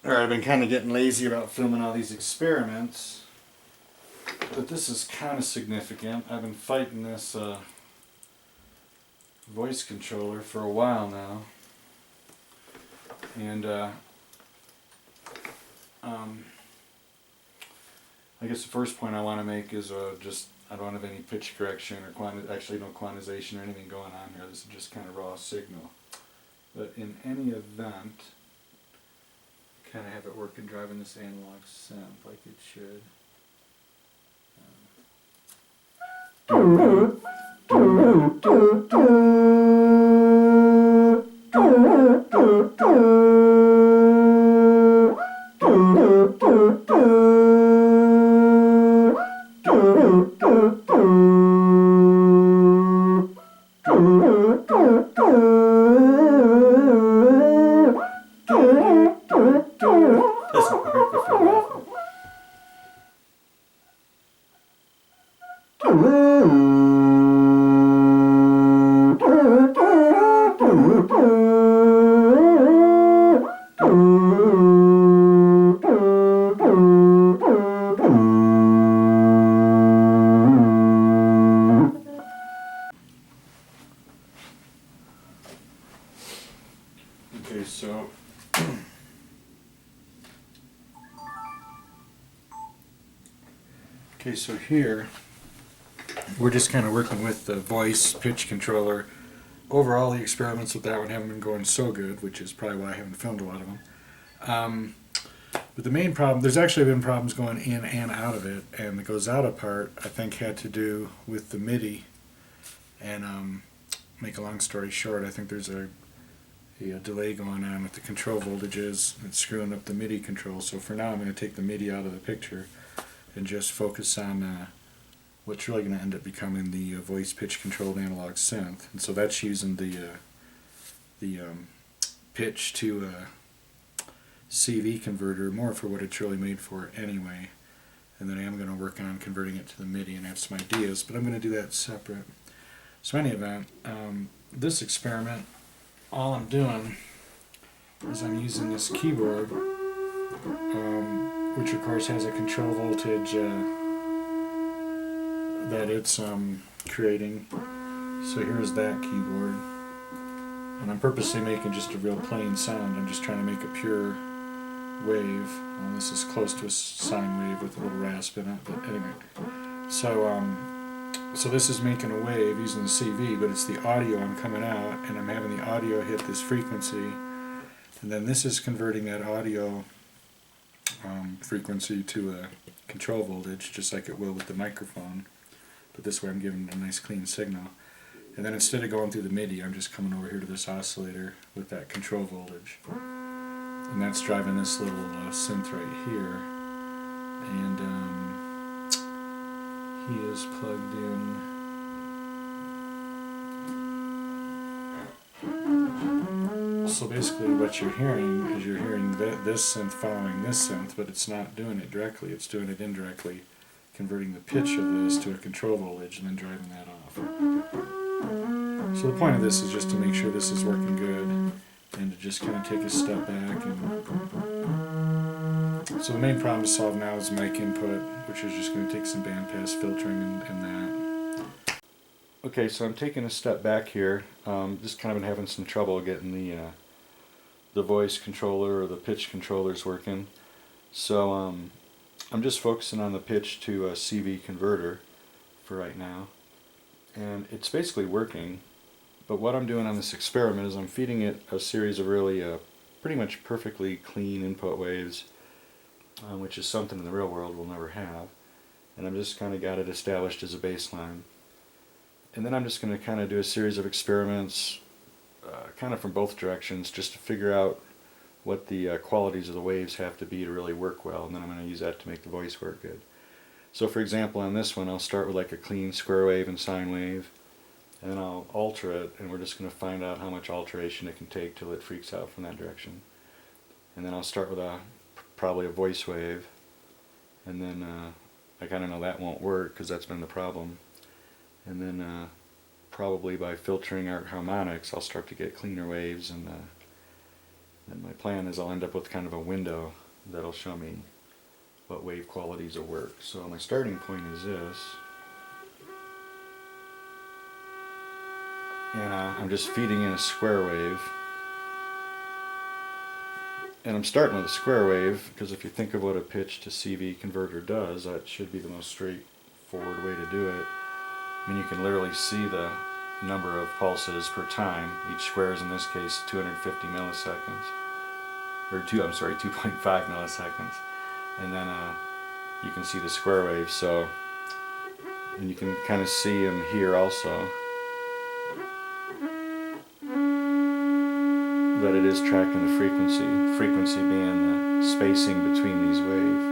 or I've been kind of getting lazy about filming all these experiments, but this is kind of significant. I've been fighting this voice controller for a while now, and I guess the first point I want to make is just I don't have any pitch correction or actually no quantization or anything going on here. This is just kind of raw signal. But in any event, kind of have it working driving this analog synth like it should. Doesn't work if you're laughing. Okay, so here we're just kind of working with the voice pitch controller. Overall, the experiments with that one haven't been going so good, which is probably why I haven't filmed a lot of them. But the main problem, there's actually been problems going in and out of it, and the goes out of part I think had to do with the MIDI. And make a long story short, I think there's a delay going on with the control voltages. It's screwing up the MIDI control. So for now I'm going to take the MIDI out of the picture and just focus on what's really going to end up becoming the voice pitch controlled analog synth. And so that's using the pitch to CV converter more for what it's really made for anyway. And then I am going to work on converting it to the MIDI and have some ideas, but I'm going to do that separate. So in any event, this experiment, all I'm doing is I'm using this keyboard, which of course has a control voltage that it's creating. So here's that keyboard, and I'm purposely making just a real plain sound. I'm just trying to make a pure wave. This is close to a sine wave with a little rasp in it, but anyway. So this is making a wave using the CV, but it's the audio I'm coming out, and I'm having the audio hit this frequency, and then this is converting that audio frequency to a control voltage, just like it will with the microphone, but this way I'm giving it a nice clean signal. And then instead of going through the MIDI, I'm just coming over here to this oscillator with that control voltage, and that's driving this little synth right here. And he is plugged in. So basically what you're hearing is you're hearing this synth following this synth, but it's not doing it directly, it's doing it indirectly, converting the pitch of this to a control voltage and then driving that off. So the point of this is just to make sure this is working good and to just kind of take a step back. And so the main problem to solve now is mic input, which is just going to take some bandpass filtering and that. Okay, so I'm taking a step back here. Just kind of been having some trouble getting the voice controller or the pitch controllers working. So I'm just focusing on the pitch to a CV converter for right now, and it's basically working. But what I'm doing on this experiment is I'm feeding it a series of really pretty much perfectly clean input waves, which is something in the real world we'll never have. And I'm just kind of got it established as a baseline. And then I'm just going to kind of do a series of experiments kind of from both directions just to figure out what the qualities of the waves have to be to really work well, and then I'm going to use that to make the voice work good. So for example, on this one I'll start with like a clean square wave and sine wave, and then I'll alter it, and we're just going to find out how much alteration it can take till it freaks out from that direction. And then I'll start with probably a voice wave, and then I kind of know that won't work because that's been the problem. And then probably by filtering our harmonics I'll start to get cleaner waves, and And my plan is I'll end up with kind of a window that'll show me what wave qualities will work. So my starting point is this. And I'm just feeding in a square wave. And I'm starting with a square wave because if you think of what a pitch to CV converter does, that should be the most straightforward way to do it. I mean, you can literally see the number of pulses per time. Each square is in this case 250 milliseconds. Or 2.5 milliseconds. And then you can see the square wave. So, and you can kind of see and hear also that it is tracking the frequency being the spacing between these waves.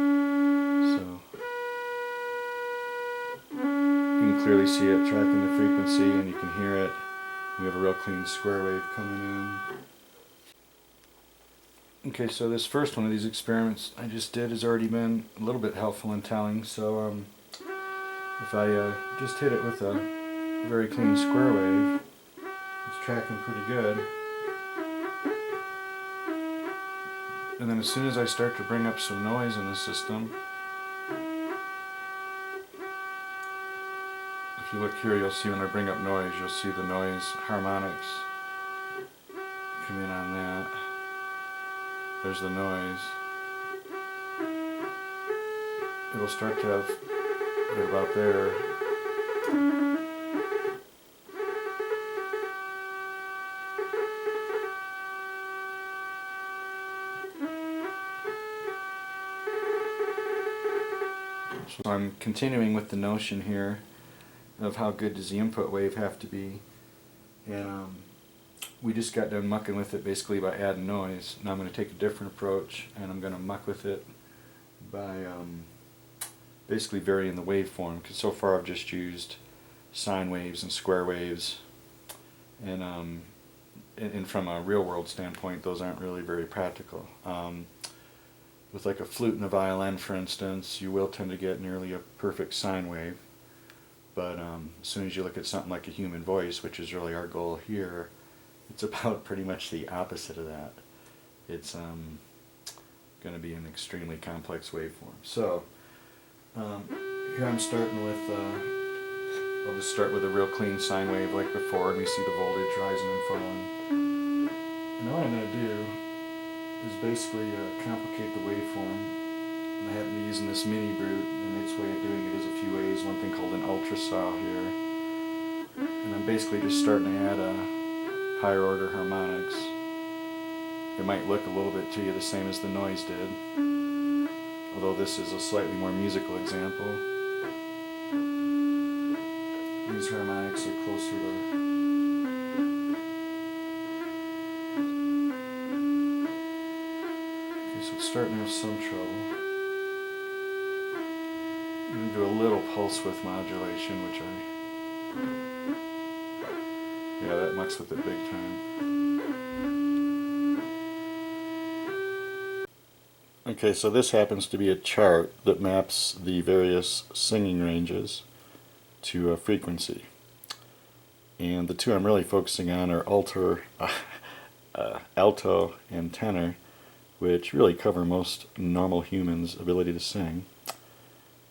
So you can clearly see it tracking the frequency and you can hear it. We have a real clean square wave coming in. Okay, so this first one of these experiments I just did has already been a little bit helpful in telling. So if I just hit it with a very clean square wave, it's tracking pretty good. And then as soon as I start to bring up some noise in the system, if you look here, you'll see when I bring up noise, you'll see the noise harmonics come in on that. There's the noise. It'll start to have right about there. So I'm continuing with the notion here of how good does the input wave have to be, and we just got done mucking with it basically by adding noise. Now I'm going to take a different approach and I'm going to muck with it by basically varying the waveform, because so far I've just used sine waves and square waves, and from a real world standpoint those aren't really very practical. With like a flute and a violin, for instance, you will tend to get nearly a perfect sine wave, but as soon as you look at something like a human voice, which is really our goal here, it's about pretty much the opposite of that. It's going to be an extremely complex waveform. So here I'm starting with, I'll just start with a real clean sine wave like before, and we see the voltage rising and falling. And what I'm going to do is basically complicate the waveform. And I happen to be using this mini brute, and its way of doing it is a few ways, one thing called an ultrasaw here. And I'm basically just starting to add higher order harmonics. It might look a little bit to you the same as the noise did, although this is a slightly more musical example. These harmonics are closer to so it's starting to have some trouble. I'm going to do a little pulse width modulation, which yeah, that mucks with it big time. Okay, so this happens to be a chart that maps the various singing ranges to a frequency. And the two I'm really focusing on are alto and tenor, which really cover most normal humans' ability to sing.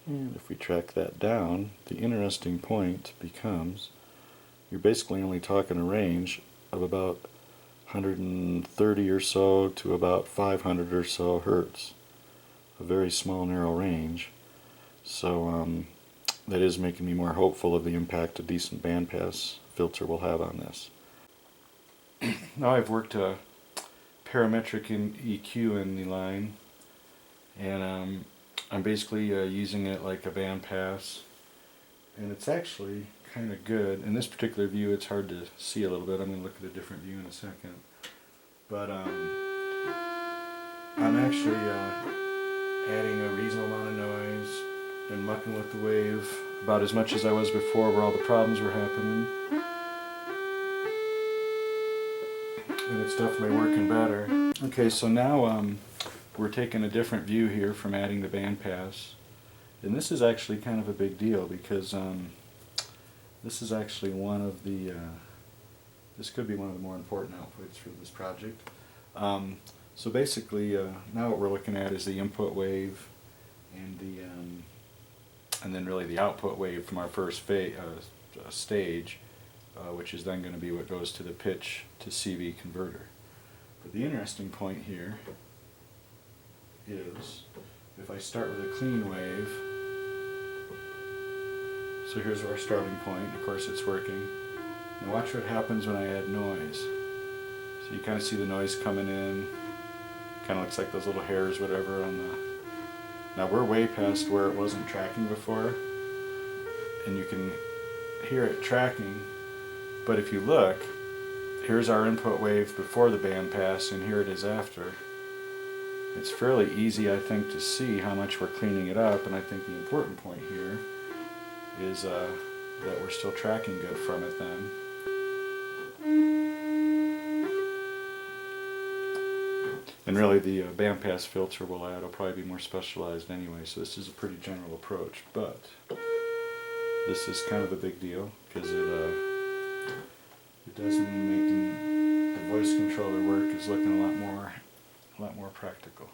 And if we track that down, the interesting point becomes you're basically only talking a range of about 130 or so to about 500 or so hertz. A very small, narrow range. So that is making me more hopeful of the impact a decent bandpass filter will have on this. Now I've worked a parametric EQ in the line, and I'm basically using it like a bandpass, and it's actually kind of good. In this particular view it's hard to see a little bit. I'm going to look at a different view in a second. But I'm actually adding a reasonable amount of noise and mucking with the wave about as much as I was before where all the problems were happening. And it's definitely working better. Okay, so now we're taking a different view here from adding the bandpass. And this is actually kind of a big deal because this is actually one of the, this could be one of the more important outputs for this project. So basically, now what we're looking at is the input wave and then really the output wave from our first stage, which is then going to be what goes to the pitch to CV converter. But the interesting point here is if I start with a clean wave, so here's our starting point, of course it's working. Now watch what happens when I add noise. So you kind of see the noise coming in, kind of looks like those little hairs, whatever, on the... Now we're way past where it wasn't tracking before, and you can hear it tracking, but if you look, here's our input wave before the bandpass, and here it is after. It's fairly easy, I think, to see how much we're cleaning it up, and I think the important point here is that we're still tracking good from it then. And really the bandpass filter we'll add will probably be more specialized anyway, so this is a pretty general approach, but this is kind of a big deal because it does mean making the voice controller work is looking a lot more practical.